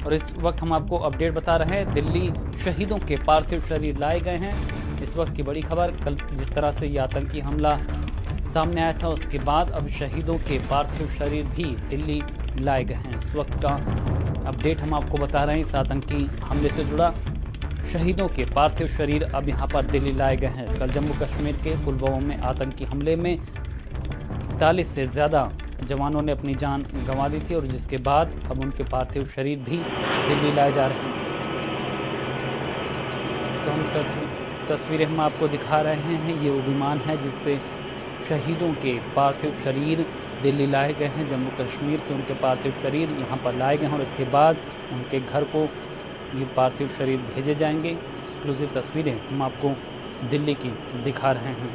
और इस वक्त हम आपको अपडेट बता रहे हैं, दिल्ली शहीदों के पार्थिव शरीर लाए गए हैं। इस वक्त की बड़ी खबर, कल जिस तरह से ये आतंकी हमला सामने आया था, उसके बाद अब शहीदों के पार्थिव शरीर भी दिल्ली लाए गए हैं। इस वक्त का अपडेट हम आपको बता रहे हैं, इस आतंकी हमले से जुड़ा शहीदों के पार्थिव शरीर अब यहाँ पर दिल्ली लाए गए हैं। कल जम्मू कश्मीर के पुलवामा में आतंकी हमले में 41 से ज़्यादा जवानों ने अपनी जान गंवा दी थी और जिसके बाद अब उनके पार्थिव शरीर भी दिल्ली लाए जा रहे हैं। तो हम तस्वीरें हम आपको दिखा रहे हैं, ये वो विमान है जिससे शहीदों के पार्थिव शरीर दिल्ली लाए गए हैं। जम्मू कश्मीर से उनके पार्थिव शरीर यहाँ पर लाए गए हैं और इसके बाद उनके घर को ये पार्थिव शरीर भेजे जाएंगे। एक्सक्लूसिव तस्वीरें हम आपको दिल्ली की दिखा रहे हैं।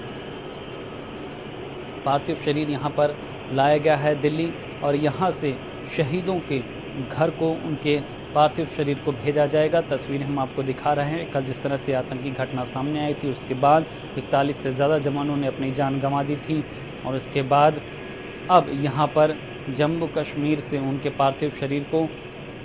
पार्थिव शरीर यहाँ पर लाया गया है दिल्ली और यहाँ से शहीदों के घर को उनके पार्थिव शरीर को भेजा जाएगा। तस्वीरें हम आपको दिखा रहे हैं। कल जिस तरह से आतंकी घटना सामने आई थी, उसके बाद 41 से ज़्यादा जवानों ने अपनी जान गंवा दी थी और उसके बाद अब यहाँ पर जम्मू कश्मीर से उनके पार्थिव शरीर को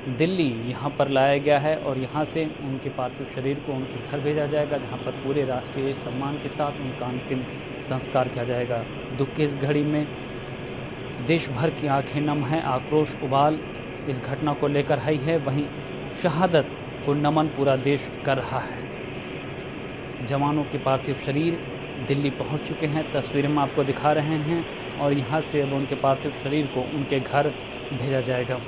दिल्ली यहाँ पर लाया गया है और यहाँ से उनके पार्थिव शरीर को उनके घर भेजा जाएगा, जहाँ पर पूरे राष्ट्रीय सम्मान के साथ उनका अंतिम संस्कार किया जाएगा। दुख की इस घड़ी में देश भर की आंखें नम हैं, आक्रोश उबाल इस घटना को लेकर आई है। वहीं शहादत को नमन पूरा देश कर रहा है। जवानों के पार्थिव शरीर दिल्ली पहुंच चुके हैं, तस्वीरें हम आपको दिखा रहे हैं और यहाँ से अब उनके पार्थिव शरीर को उनके घर भेजा जाएगा।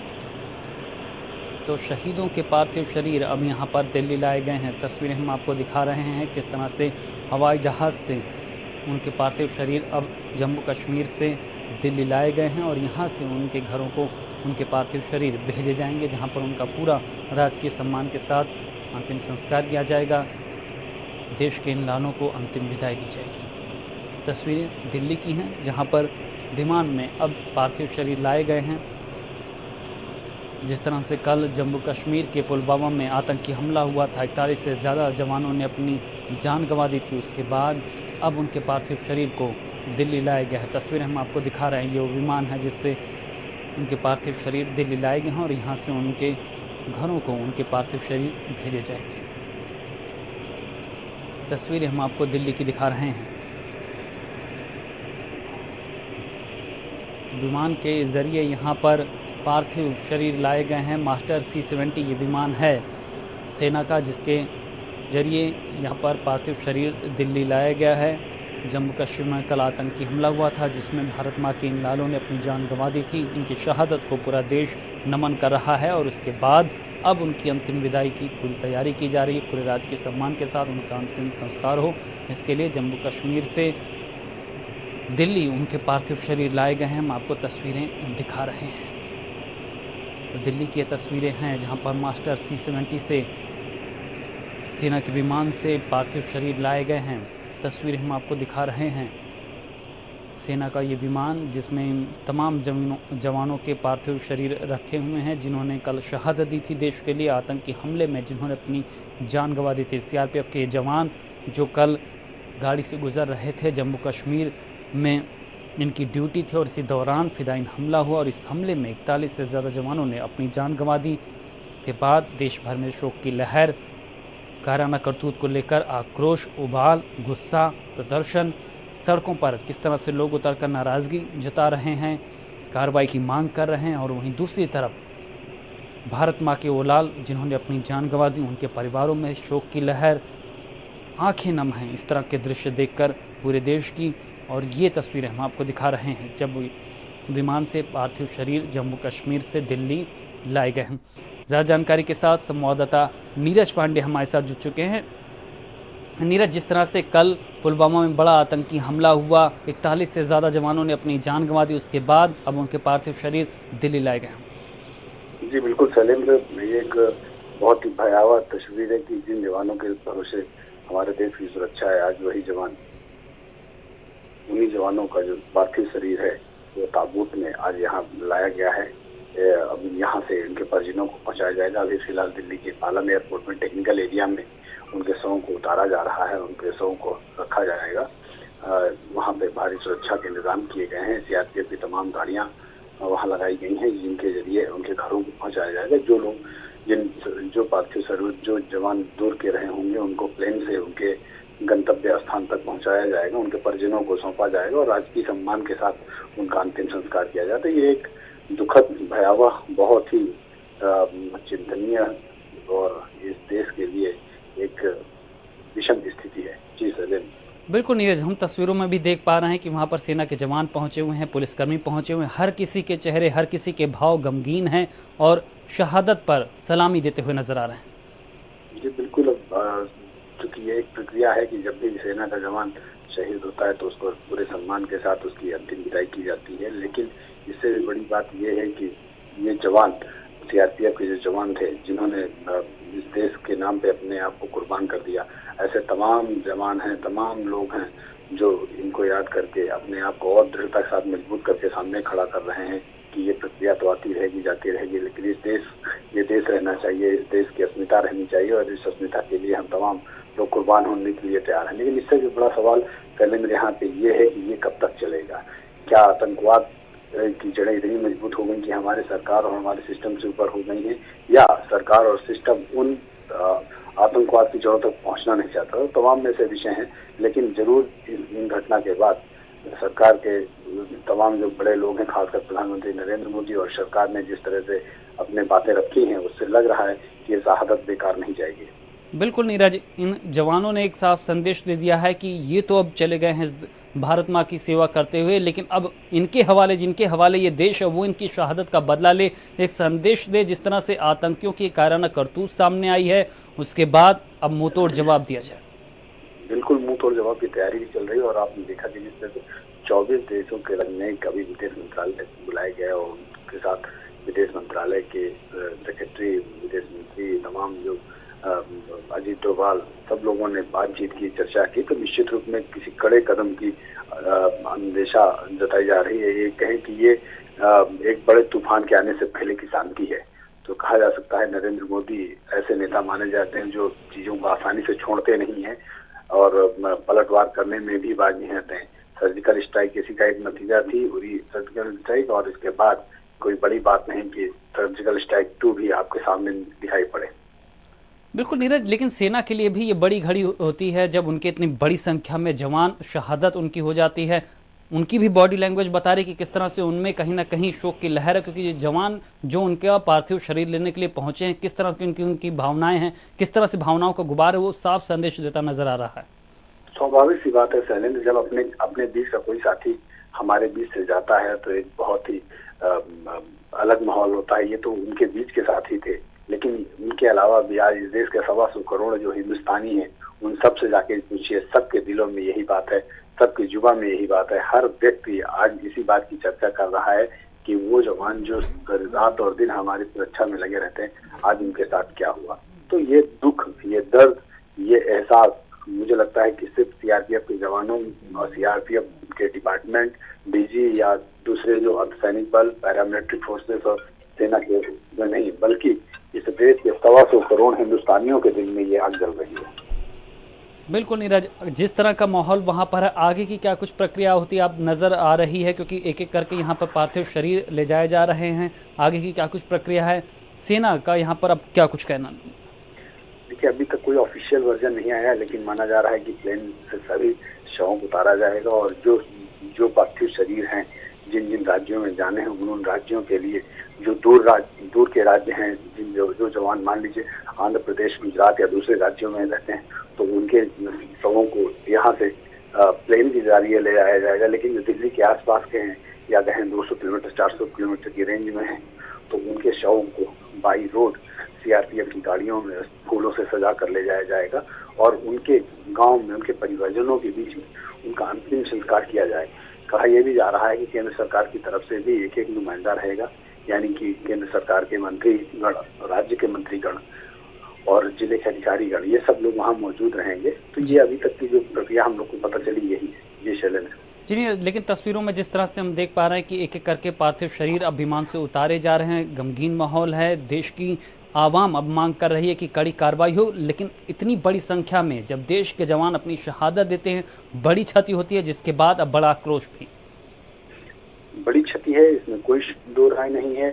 तो शहीदों के पार्थिव शरीर अब यहाँ पर दिल्ली लाए गए हैं। तस्वीरें हम आपको दिखा रहे हैं किस तरह से हवाई जहाज़ से उनके पार्थिव शरीर अब जम्मू कश्मीर से दिल्ली लाए गए हैं और यहाँ से उनके घरों को उनके पार्थिव शरीर भेजे जाएंगे, जहाँ पर उनका पूरा राजकीय सम्मान के साथ अंतिम संस्कार किया जाएगा। देश के इन लानों को अंतिम विदाई दी जाएगी। तस्वीरें दिल्ली की हैं, जहाँ पर विमान में अब पार्थिव शरीर लाए गए हैं। जिस तरह से कल जम्मू कश्मीर के पुलवामा में आतंकी हमला हुआ था, 41 से ज़्यादा जवानों ने अपनी जान गंवा दी थी, उसके बाद अब उनके पार्थिव शरीर को दिल्ली लाया गया है। तस्वीरें हम आपको दिखा रहे हैं, ये वो विमान है जिससे उनके पार्थिव शरीर दिल्ली लाए गए हैं और यहाँ से उनके घरों को उनके पार्थिव शरीर भेजे जाएंगे। तस्वीरें हम आपको दिल्ली की दिखा रहे हैं। विमान के ज़रिए यहाँ पर पार्थिव शरीर लाए गए हैं। मास्टर C-70 ये विमान है सेना का, जिसके ज़रिए यहाँ पर पार्थिव शरीर दिल्ली लाया गया है। जम्मू कश्मीर में कल आतंकी हमला हुआ था, जिसमें भारत माँ के इन लालों ने अपनी जान गंवा दी थी। इनकी शहादत को पूरा देश नमन कर रहा है और उसके बाद अब उनकी अंतिम विदाई की पूरी तैयारी की जा रही है। पूरे राज्य के सम्मान के साथ उनका अंतिम संस्कार हो, इसके लिए जम्मू कश्मीर से दिल्ली उनके पार्थिव शरीर लाए गए हैं। हम आपको तस्वीरें दिखा रहे हैं। तो दिल्ली की ये तस्वीरें हैं जहां पर मास्टर C-70 से सेना के विमान से पार्थिव शरीर लाए गए हैं। तस्वीरें हम आपको दिखा रहे हैं। सेना का ये विमान जिसमें तमाम जवानों के पार्थिव शरीर रखे हुए हैं, जिन्होंने कल शहादत दी थी देश के लिए आतंकी हमले में, जिन्होंने अपनी जान गंवा दी थी। CRPF के जवान जो कल गाड़ी से गुजर रहे थे, जम्मू कश्मीर में इनकी ड्यूटी थी और इसी दौरान फिदायीन हमला हुआ और इस हमले में 41 से ज़्यादा जवानों ने अपनी जान गंवा दी। इसके बाद देश भर में शोक की लहर, कायराना करतूत को लेकर आक्रोश, उबाल, गुस्सा, प्रदर्शन, सड़कों पर किस तरह से लोग उतरकर नाराज़गी जता रहे हैं, कार्रवाई की मांग कर रहे हैं। और वहीं दूसरी तरफ भारत माँ के वो लाल जिन्होंने अपनी जान गंवा दी, उनके परिवारों में शोक की लहर, आंखें नम हैं इस तरह के दृश्य देखकर पूरे देश की। और ये तस्वीरें हम आपको दिखा रहे हैं जब विमान से पार्थिव शरीर जम्मू कश्मीर से दिल्ली लाए गए हैं। ज़्यादा जानकारी के साथ संवाददाता नीरज पांडे हमारे साथ जुड़ चुके हैं। नीरज, जिस तरह से कल पुलवामा में बड़ा आतंकी हमला हुआ, 41 से ज़्यादा जवानों ने अपनी जान गंवा दी, उसके बाद अब उनके पार्थिव शरीर दिल्ली लाए गए हैं। जी बिल्कुल सलीम, ये एक बहुत ही भयावह तस्वीर है कि जिन जवानों के भरोसे हमारे देश की सुरक्षा है, आज वही जवान, उन्हीं जवानों का जो पार्थिव शरीर है वो ताबूत में आज यहाँ लाया गया है। अब यहाँ से उनके परिजनों को पहुँचाया जाएगा। अभी फिलहाल दिल्ली के पालम एयरपोर्ट में टेक्निकल एरिया में उनके शवों को उतारा जा रहा है, उनके शवों को रखा जाएगा। वहाँ पे भारी सुरक्षा के इंतजाम किए गए हैं। CRPF की तमाम गाड़ियाँ वहाँ लगाई गई हैं, जिनके जरिए उनके घरों को पहुँचाया जाएगा। जो लोग जिन जो पार्थिव शरीर जो जवान दूर के रहे होंगे उनको प्लेन से उनके गंतव्य स्थान तक पहुंचाया जाएगा, उनके परिजनों को सौंपा जाएगा और राजकीय सम्मान के साथ उनका अंतिम संस्कार किया जाता है। ये एक दुखद, भयावह, बहुत ही चिंतनीय और इस देश के लिए एक विषम स्थिति है। जी सर। बिल्कुल नीरज, हम तस्वीरों में भी देख पा रहे हैं कि वहाँ पर सेना के जवान पहुँचे हुए हैं, पुलिसकर्मी पहुँचे हुए हैं, हर किसी के चेहरे, हर किसी के भाव गमगीन हैं और शहादत पर सलामी देते हुए नजर आ रहे हैं। जी बिल्कुल। क्योंकि ये एक प्रक्रिया है कि जब भी सेना का जवान शहीद होता है तो उसको पूरे सम्मान के साथ उसकी अंतिम विदाई की जाती है। लेकिन इससे भी बड़ी बात ये है कि ये जवान, सीआरपीएफ के जो जवान थे जिन्होंने इस देश के नाम पे अपने आप को कुर्बान कर दिया, ऐसे तमाम जवान हैं, तमाम लोग हैं जो इनको याद करके अपने आप को और दृढ़ता के साथ मजबूत करके सामने खड़ा कर रहे हैं कि ये प्रक्रिया तो आती रहेगी, जाती रहेगी, लेकिन ये देश रहना चाहिए, इस देश की अस्मिता रहनी चाहिए और इस अस्मिता के लिए हम तमाम लोग कुर्बान होने के लिए तैयार हैं। लेकिन इससे भी बड़ा सवाल पहले मेरे यहाँ पे ये है कि ये कब तक चलेगा? क्या आतंकवाद की जड़ें इतनी मजबूत हो गई कि हमारे सरकार और हमारे सिस्टम से ऊपर हो गई है, या सरकार और सिस्टम उन आतंकवाद की जड़ों तक पहुंचना नहीं चाहता? तो तमाम में से विषय हैं, लेकिन जरूर इन घटना के बाद सरकार के तमाम जो बड़े लोग हैं, खासकर प्रधानमंत्री नरेंद्र मोदी और सरकार ने जिस तरह से अपने बातें रखी हैं, उससे लग रहा है कि ये शहादत बेकार नहीं जाएगी। बिल्कुल नीरज, इन जवानों ने एक साफ संदेश दे दिया है कि ये तो अब चले गए हैं भारत माँ की सेवा करते हुए, लेकिन अब इनके हवाले, जिनके हवाले ये देश है, वो इनकी शहादत का बदला ले, एक संदेश दे। जिस तरह से आतंकियों की कायराना करतूत सामने आई है, उसके बाद अब मुंहतोड़ जवाब दिया जाए। बिल्कुल मुंहतोड़ जवाब की तैयारी भी चल रही है और आपने देखा कि जिस तरह से 24 देशों के ने कभी विदेश मंत्रालय बुलाए गए और उनके साथ विदेश मंत्रालय के सेक्रेटरी, विदेश मंत्री, तमाम जो अजीत डोभाल, सब लोगों ने बातचीत की, चर्चा की, तो निश्चित रूप में किसी कड़े कदम की अंदेशा जताई जा रही है। ये कहें कि ये एक बड़े तूफान के आने से पहले की शांति है। तो कहा जा सकता है नरेंद्र मोदी ऐसे नेता माने जाते हैं जो चीजों को आसानी से छोड़ते नहीं हैं और पलटवार करने में भी बाज नहीं आते हैं। सर्जिकल स्ट्राइक इसी का एक नतीजा थी, उरी सर्जिकल स्ट्राइक, और इसके बाद कोई बड़ी बात नहीं कि सर्जिकल स्ट्राइक 2 भी आपके सामने दिखाई पड़े। बिल्कुल नीरज, लेकिन सेना के लिए भी ये बड़ी घड़ी होती है जब उनके इतनी बड़ी संख्या में जवान शहादत उनकी हो जाती है। उनकी भी बॉडी लैंग्वेज बता रही कि किस तरह से उनमें कहीं ना कहीं शोक की लहर है, क्योंकि ये जवान जो उनके पार्थिव शरीर लेने के लिए पहुंचे हैं, किस तरह की उनकी भावनाएं हैं, किस तरह से भावनाओं का गुबार है, वो साफ संदेश देता नजर आ रहा है। स्वाभाविक सी बात है शैलेंद्र, जब अपने बीच का कोई साथी हमारे बीच से जाता है तो एक बहुत ही अलग माहौल होता है। ये तो उनके बीच के साथी थे, लेकिन उनके अलावा भी आज इस देश के 125 करोड़ जो हिंदुस्तानी हैं, उन सब से जाके पूछिए, सबके दिलों में यही बात है, सबकी जुबान में यही बात है। हर व्यक्ति आज इसी बात की चर्चा कर रहा है कि वो जवान जो रात और दिन हमारी सुरक्षा में लगे रहते हैं, आज उनके साथ क्या हुआ। तो ये दुख, ये दर्द, ये एहसास मुझे लगता है कि सिर्फ सीआरपीएफ के जवानों और सीआरपीएफ के डिपार्टमेंट, डीजी या दूसरे जो अर्धसैनिक बल, पैरामिलिट्री फोर्सेस और सेना के नहीं, बल्कि इस देश के 125 करोड़ हिंदुस्तानियों के दिल में ये आग जल रही है। बिल्कुल नीरज, जिस तरह का माहौल वहाँ पर है, आगे की क्या कुछ प्रक्रिया होती है आप नज़र आ रही है? क्योंकि एक एक करके यहाँ पर पार्थिव शरीर ले जाए जा रहे हैं, आगे की क्या कुछ प्रक्रिया है? सेना का यहाँ पर अब क्या कुछ कहना? देखिए, अभी तक कोई ऑफिशियल वर्जन नहीं आया, लेकिन माना जा रहा है कि प्लेन से सभी शवों को उतारा जाएगा और जो पार्थिव शरीर हैं जिन जिन राज्यों में जाने हैं, उन राज्यों के लिए जो दूर के राज्य हैं, जो जवान मान लीजिए आंध्र प्रदेश, गुजरात या दूसरे राज्यों में रहते हैं, तो उनके शवों को यहाँ से प्लेन के जरिए ले जाया जाएगा। लेकिन जो दिल्ली के आसपास के हैं या कहें 200 किलोमीटर 400 किलोमीटर की रेंज में हैं, तो उनके शवों को बाई रोड सीआरपीएफ की गाड़ियों में फूलों से सजा कर ले जाया जाएगा और उनके गांव में, उनके परिवारजनों के बीच में उनका अंतिम संस्कार किया जाए। कहा यह भी जा रहा है कि केंद्र सरकार की तरफ से भी एक नुमाइंदा रहेगा, यानी कि केंद्र सरकार के मंत्रीगण, राज्य के मंत्रीगण और जिले के अधिकारीगण, ये सब लोग वहाँ मौजूद रहेंगे। तो ये अभी तक की जो प्रक्रिया हम लोग को पता चली यही है। ये शैलेंद्र जी नहीं, लेकिन तस्वीरों में जिस तरह से हम देख पा रहे हैं कि एक एक करके पार्थिव शरीर अब विमान से उतारे जा रहे हैं, गमगीन माहौल है, देश की आवाम अब मांग कर रही है कि कड़ी कार्रवाई हो। लेकिन इतनी बड़ी संख्या में जब देश के जवान अपनी शहादत देते हैं, बड़ी क्षति होती है, जिसके बाद अब बड़ा आक्रोश भी। बड़ी क्षति है, इसमें कोई दो राय नहीं है।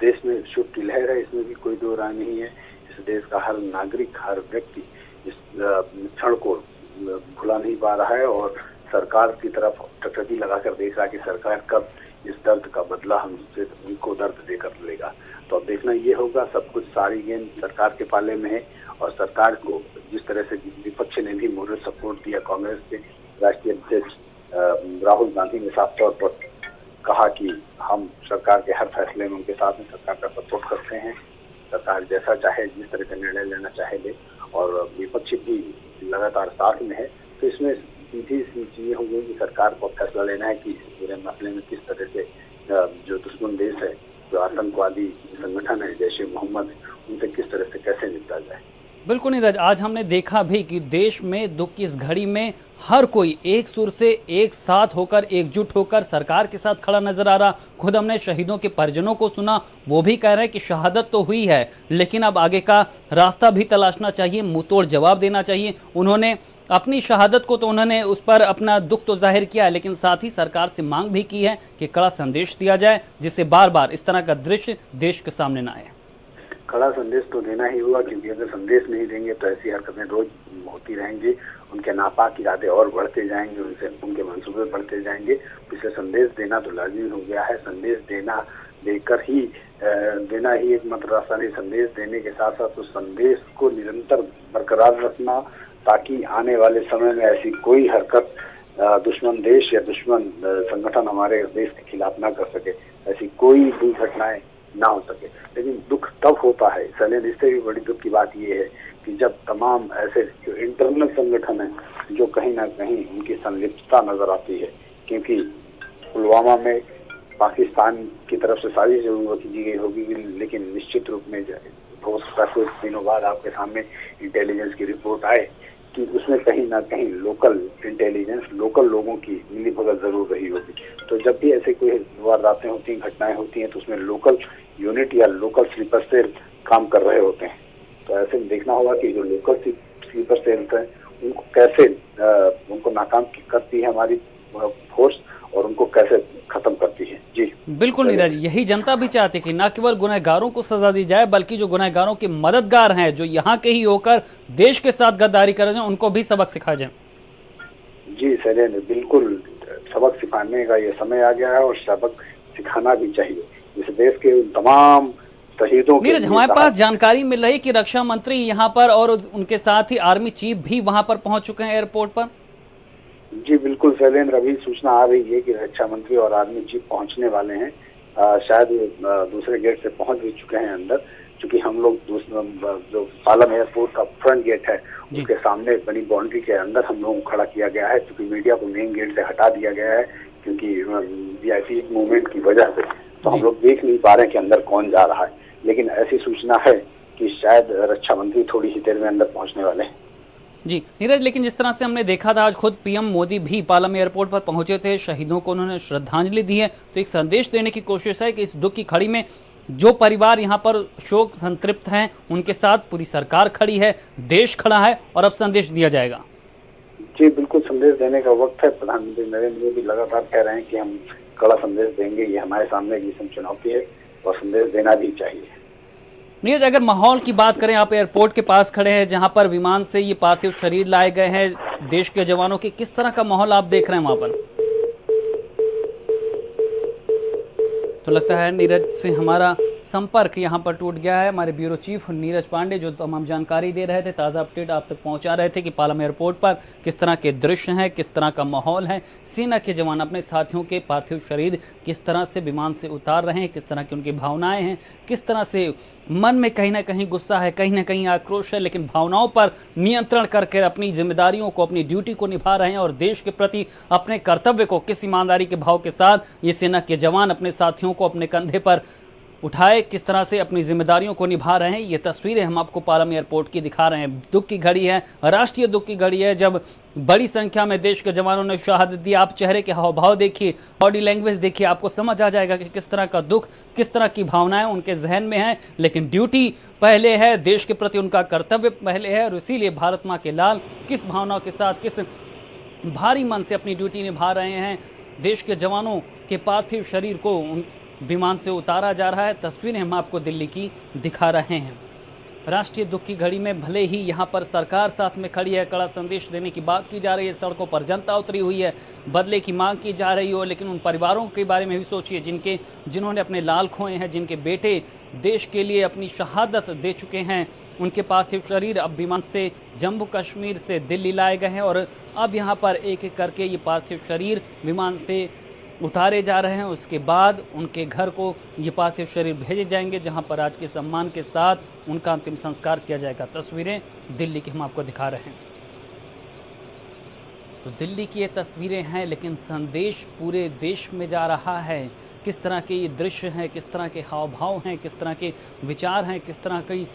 देश में शोक की लहर है, इसमें भी कोई दो राय नहीं है। इस देश का हर नागरिक, हर व्यक्ति इस क्षण को भुला नहीं पा रहा है और सरकार की तरफ टकटकी लगाकर देख रहा है कि सरकार कब इस दर्द का बदला हमसे उनको दर्द देकर लेगा। तो अब देखना ये होगा, सब कुछ सारी गेंद सरकार के पाले में है और सरकार को जिस तरह से विपक्ष ने भी मोरल सपोर्ट दिया, कांग्रेस के राष्ट्रीय अध्यक्ष राहुल गांधी ने साफ तौर पर कहा कि हम सरकार के हर फैसले में उनके साथ में सरकार का सपोर्ट करते हैं, सरकार जैसा चाहे, जिस तरह का निर्णय लेना चाहे ले, और विपक्ष भी लगातार साथ में है। तो इसमें सीधी सी चीजें होंगी कि सरकार को फैसला लेना है कि इस पूरे मसले में किस तरह से जो दुश्मन देश है, जो आतंकवादी संगठन है जैश ए मोहम्मद, उनसे किस तरह से कैसे निपटा जाए। बिल्कुल नीरज, आज हमने देखा भी कि देश में दुख की इस घड़ी में हर कोई एक सुर से एक साथ होकर, एकजुट होकर सरकार के साथ खड़ा नजर आ रहा। खुद हमने शहीदों के परिजनों को सुना, वो भी कह रहे हैं कि शहादत तो हुई है लेकिन अब आगे का रास्ता भी तलाशना चाहिए, मुंहतोड़ जवाब देना चाहिए। उन्होंने अपनी शहादत को तो उन्होंने उस पर अपना दुख तो जाहिर किया है, लेकिन साथ ही सरकार से मांग भी की है कि कड़ा संदेश दिया जाए जिससे बार बार इस तरह का दृश्य देश के सामने न आए। कड़ा संदेश तो देना ही होगा, क्योंकि अगर संदेश नहीं देंगे तो ऐसी हरकतें रोज होती रहेंगी, उनके नापाक इरादे और बढ़ते जाएंगे, उनके मंसूबे बढ़ते जाएंगे। इसलिए संदेश देना तो लाजिमी हो गया है। संदेश देना ही एकमात्र रास्ता नहीं। संदेश देने के साथ साथ उस संदेश को निरंतर बरकरार रखना, ताकि आने वाले समय में ऐसी कोई हरकत दुश्मन देश या दुश्मन संगठन हमारे देश के खिलाफ ना कर सके, ऐसी कोई भी घटनाएं ना हो सके। लेकिन दुख तब होता है, शैलेंद्र, इससे भी बड़ी दुख की बात यह है कि जब तमाम ऐसे जो इंटरनल संगठन है जो कहीं ना कहीं उनकी संलिप्तता नजर आती है, क्योंकि पुलवामा में पाकिस्तान की तरफ से साजिश जरूर की गई होगी, लेकिन निश्चित रूप में हो सकता है कुछ दिनों बाद आपके सामने इंटेलिजेंस की रिपोर्ट आए कि उसमें कहीं ना कहीं लोकल इंटेलिजेंस, लोकल लोगों की मिलीभगत जरूर रही होगी। तो जब भी ऐसे कोई वारदातें होती हैं, घटनाएं होती हैं, तो उसमें लोकल यूनिट या लोकल स्लीपर सेल काम कर रहे होते हैं। तो ऐसे में देखना होगा कि जो लोकल स्लीपर सेल्स हैं उनको कैसे उनको नाकाम करती है हमारी फोर्स और उनको कैसे खत्म करती है। जी बिल्कुल नीरज, यही जनता भी चाहती है कि न केवल गुनहगारों को सजा दी जाए, बल्कि जो गुनहगारों के मददगार हैं, जो यहाँ के ही होकर देश के साथ गद्दारी कर रहे हैं, उनको भी सबक सिखाया जाए। जी शैलेंद्र, बिल्कुल सबक सिखाने का ये समय आ गया है और सबक सिखाना भी चाहिए इस देश के उन तमाम शहीदों के। नीरज, हमारे पास जानकारी मिल रही है कि रक्षा मंत्री यहाँ पर और उनके साथ ही आर्मी चीफ भी वहाँ पर पहुँच चुके हैं एयरपोर्ट पर। जी बिल्कुल शैलेंद्र, अभी सूचना आ रही है कि रक्षा मंत्री और आर्मी चीफ पहुंचने वाले हैं। शायद दूसरे गेट से पहुंच भी चुके हैं अंदर, क्योंकि हम लोग जो पालम एयरपोर्ट का फ्रंट गेट है उसके सामने बनी बाउंड्री के अंदर हम लोगों को खड़ा किया गया है, क्योंकि मीडिया को मेन गेट से हटा दिया गया है, क्योंकि वीआईपी मूवमेंट की वजह से तो हम लोग देख नहीं पा रहे कि अंदर कौन जा रहा है। लेकिन ऐसी सूचना है कि शायद रक्षा मंत्री थोड़ी ही देर में अंदर पहुंचने वाले हैं। जी नीरज, लेकिन जिस तरह से हमने देखा था आज खुद पीएम मोदी भी पालम एयरपोर्ट पर पहुंचे थे, शहीदों को उन्होंने श्रद्धांजलि दी है, तो एक संदेश देने की कोशिश है कि इस दुख की घड़ी में जो परिवार यहाँ पर शोक संतृप्त हैं उनके साथ पूरी सरकार खड़ी है, देश खड़ा है और अब संदेश दिया जाएगा। जी बिल्कुल, संदेश देने का वक्त है। प्रधानमंत्री नरेंद्र मोदी लगातार कह रहे हैं कि हम कड़ा संदेश देंगे, ये हमारे सामने की चुनौती है और संदेश देना भी चाहिए। नीरज, अगर माहौल की बात करें, आप एयरपोर्ट के पास खड़े हैं जहां पर विमान से ये पार्थिव शरीर लाए गए हैं देश के जवानों के, किस तरह का माहौल आप देख रहे हैं वहां पर? तो लगता है नीरज से हमारा संपर्क यहां पर टूट गया है। हमारे ब्यूरो चीफ नीरज पांडे जो तमाम जानकारी दे रहे थे, ताज़ा अपडेट आप तक पहुंचा रहे थे कि पालम एयरपोर्ट पर किस तरह के दृश्य हैं, किस तरह का माहौल है। सेना के जवान अपने साथियों के पार्थिव शरीर किस तरह से विमान से उतार रहे हैं, किस तरह की उनकी भावनाएं हैं, किस तरह से मन में कहीं ना कहीं गुस्सा है, कहीं ना कहीं आक्रोश है, लेकिन भावनाओं पर नियंत्रण करके अपनी जिम्मेदारियों को, अपनी ड्यूटी को निभा रहे हैं और देश के प्रति अपने कर्तव्य को किस ईमानदारी के भाव के साथ ये सेना के जवान अपने साथियों को अपने कंधे पर उठाए, किस तरह से अपनी जिम्मेदारियों को निभा रहे हैं। ये तस्वीरें हम आपको पालम एयरपोर्ट की दिखा रहे हैं। दुख की घड़ी है, राष्ट्रीय दुख की घड़ी है, जब बड़ी संख्या में देश के जवानों ने शहादत दी। आप चेहरे के हाव भाव देखिए, बॉडी लैंग्वेज देखिए, आपको समझ आ जाएगा कि किस तरह का दुख, किस तरह की भावनाएं उनके जहन में हैं। लेकिन ड्यूटी पहले है, देश के प्रति उनका कर्तव्य पहले है, और इसीलिए भारत माँ के लाल किस भावनाओं के साथ, किस भारी मन से अपनी ड्यूटी निभा रहे हैं। देश के जवानों के पार्थिव शरीर को विमान से उतारा जा रहा है। तस्वीरें हम आपको दिल्ली की दिखा रहे हैं। राष्ट्रीय दुख की घड़ी में भले ही यहाँ पर सरकार साथ में खड़ी है, कड़ा संदेश देने की बात की जा रही है, सड़कों पर जनता उतरी हुई है, बदले की मांग की जा रही हो, लेकिन उन परिवारों के बारे में भी सोचिए जिन्होंने अपने लाल खोए हैं, जिनके बेटे देश के लिए अपनी शहादत दे चुके हैं। उनके पार्थिव शरीर अब विमान से जम्मू कश्मीर से दिल्ली लाए गए हैं और अब यहाँ पर एक एक करके ये पार्थिव शरीर विमान से उतारे जा रहे हैं। उसके बाद उनके घर को ये पार्थिव शरीर भेजे जाएंगे, जहां पर आज के सम्मान के साथ उनका अंतिम संस्कार किया जाएगा। तस्वीरें दिल्ली की हम आपको दिखा रहे हैं। तो दिल्ली की ये तस्वीरें हैं, लेकिन संदेश पूरे देश में जा रहा है। किस तरह के ये दृश्य हैं, किस तरह के हाव भाव हैं, किस तरह के विचार हैं, किस तरह की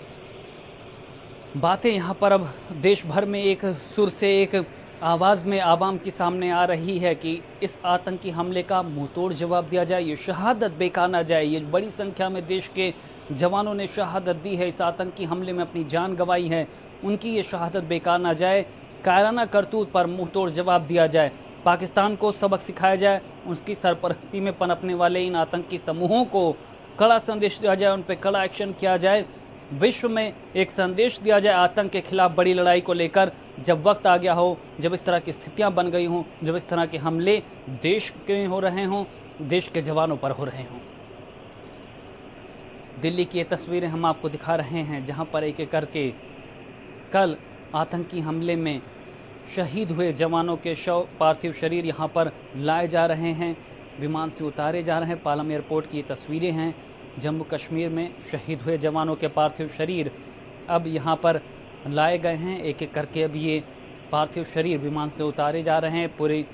बातें यहाँ पर अब देश भर में एक सुर से एक आवाज़ में आवाम के सामने आ रही है कि इस आतंकी हमले का मुंहतोड़ जवाब दिया जाए, ये शहादत बेकार ना जाए। ये बड़ी संख्या में देश के जवानों ने शहादत दी है, इस आतंकी हमले में अपनी जान गंवाई है, उनकी ये शहादत बेकार ना जाए। कायराना करतूत पर मुंहतोड़ जवाब दिया जाए, पाकिस्तान को सबक सिखाया जाए, उसकी सरपरस्ती में पनपने वाले इन आतंकी समूहों को कड़ा संदेश दिया जाए, उन पर कड़ा एक्शन किया जाए, विश्व में एक संदेश दिया जाए आतंक के खिलाफ बड़ी लड़ाई को लेकर। जब वक्त आ गया हो, जब इस तरह की स्थितियां बन गई हों, जब इस तरह के हमले देश के हो रहे हों, देश के जवानों पर हो रहे हों। दिल्ली की ये तस्वीरें हम आपको दिखा रहे हैं, जहां पर एक एक करके कल आतंकी हमले में शहीद हुए जवानों के शव पार्थिव शरीर यहां पर लाए जा रहे हैं, विमान से उतारे जा रहे हैं। पालम एयरपोर्ट की ये तस्वीरें हैं। जम्मू कश्मीर में शहीद हुए जवानों के पार्थिव शरीर अब यहाँ पर लाए गए हैं। एक एक करके अब ये पार्थिव शरीर विमान से उतारे जा रहे हैं। पूरे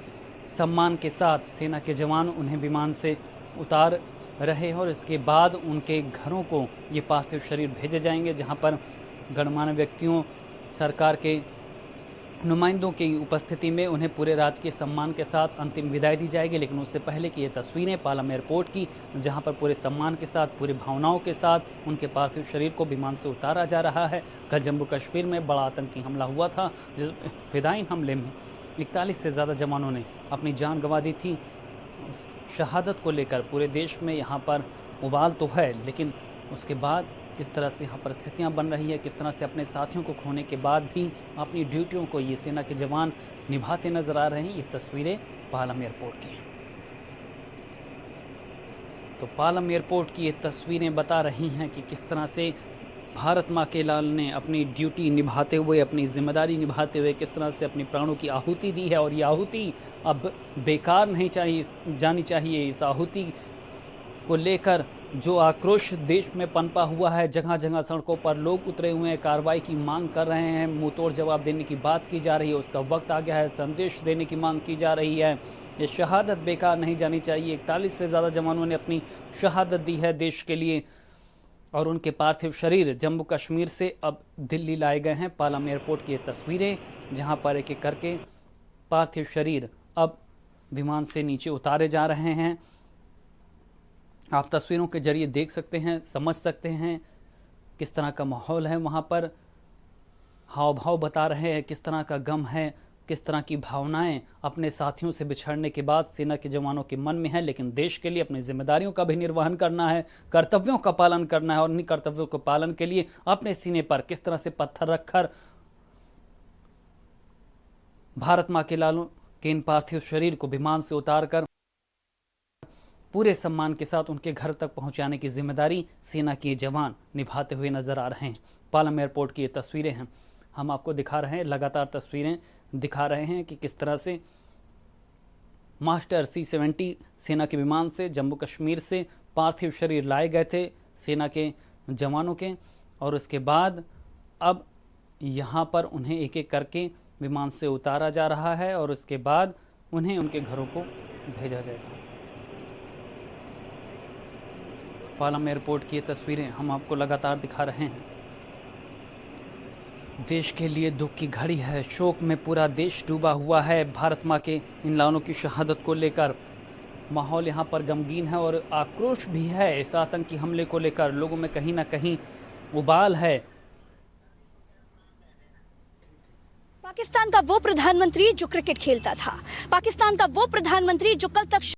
सम्मान के साथ सेना के जवान उन्हें विमान से उतार रहे हैं और इसके बाद उनके घरों को ये पार्थिव शरीर भेजे जाएंगे, जहाँ पर गणमान्य व्यक्तियों, सरकार के नुमाइंदों की उपस्थिति में उन्हें पूरे राजकीय सम्मान के साथ अंतिम विदाई दी जाएगी। लेकिन उससे पहले की ये तस्वीरें पालम एयरपोर्ट की, जहां पर पूरे सम्मान के साथ, पूरी भावनाओं के साथ उनके पार्थिव शरीर को विमान से उतारा जा रहा है। कल जम्मू कश्मीर में बड़ा आतंकी हमला हुआ था, जिस फिदायीन हमले में 41 से ज़्यादा जवानों ने अपनी जान गंवा दी थी। शहादत को लेकर पूरे देश में यहाँ पर उबाल तो है, लेकिन उसके बाद किस तरह से यहाँ परिस्थितियाँ बन रही है, किस तरह से अपने साथियों को खोने के बाद भी अपनी ड्यूटियों को ये सेना के जवान निभाते नजर आ रहे हैं। ये तस्वीरें पालम एयरपोर्ट की हैं। तो पालम एयरपोर्ट की ये तस्वीरें बता रही हैं कि किस तरह से भारत माँ के लाल ने अपनी ड्यूटी निभाते हुए, अपनी जिम्मेदारी निभाते हुए किस तरह से अपनी प्राणों की आहुति दी है, और ये आहुति अब बेकार नहीं जानी चाहिए। इस आहुति को लेकर जो आक्रोश देश में पनपा हुआ है, जगह जगह सड़कों पर लोग उतरे हुए हैं, कार्रवाई की मांग कर रहे हैं, मुंहतोड़ जवाब देने की बात की जा रही है, उसका वक्त आ गया है, संदेश देने की मांग की जा रही है। ये शहादत बेकार नहीं जानी चाहिए। 41 से ज़्यादा जवानों ने अपनी शहादत दी है देश के लिए, और उनके पार्थिव शरीर जम्मू कश्मीर से अब दिल्ली लाए गए हैं। पालम एयरपोर्ट की ये तस्वीरें, जहाँ पर एक एक करके पार्थिव शरीर अब विमान से नीचे उतारे जा रहे हैं। आप तस्वीरों के जरिए देख सकते हैं, समझ सकते हैं किस तरह का माहौल है वहाँ पर। हाव भाव बता रहे हैं किस तरह का गम है, किस तरह की भावनाएं अपने साथियों से बिछड़ने के बाद सेना के जवानों के मन में है। लेकिन देश के लिए अपनी जिम्मेदारियों का भी निर्वहन करना है, कर्तव्यों का पालन करना है, और उन्हीं कर्तव्यों के पालन के लिए अपने सीने पर किस तरह से पत्थर रखकर भारत माँ के लालों के इन पार्थिव शरीर को विमान से उतारकर पूरे सम्मान के साथ उनके घर तक पहुंचाने की जिम्मेदारी सेना के जवान निभाते हुए नजर आ रहे हैं। पालम एयरपोर्ट की ये तस्वीरें हैं, हम आपको दिखा रहे हैं, लगातार तस्वीरें दिखा रहे हैं कि किस तरह से मास्टर C-70 सेना के विमान से जम्मू कश्मीर से पार्थिव शरीर लाए गए थे सेना के जवानों के, और उसके बाद अब यहाँ पर उन्हें एक एक करके विमान से उतारा जा रहा है, और उसके बाद उन्हें उनके घरों को भेजा जाएगा। पालम एयरपोर्ट की ये तस्वीरें हम आपको लगातार दिखा रहे हैं। देश के लिए दुख की घड़ी है, शोक में पूरा देश डूबा हुआ है। भारत माँ के इन लालों की शहादत को लेकर माहौल यहाँ पर गमगीन है, और आक्रोश भी है इस आतंकी हमले को लेकर। लोगों में कहीं ना कहीं उबाल है। पाकिस्तान का वो प्रधानमंत्री जो क्रिकेट खेलता था, पाकिस्तान का वो प्रधानमंत्री जो कल तक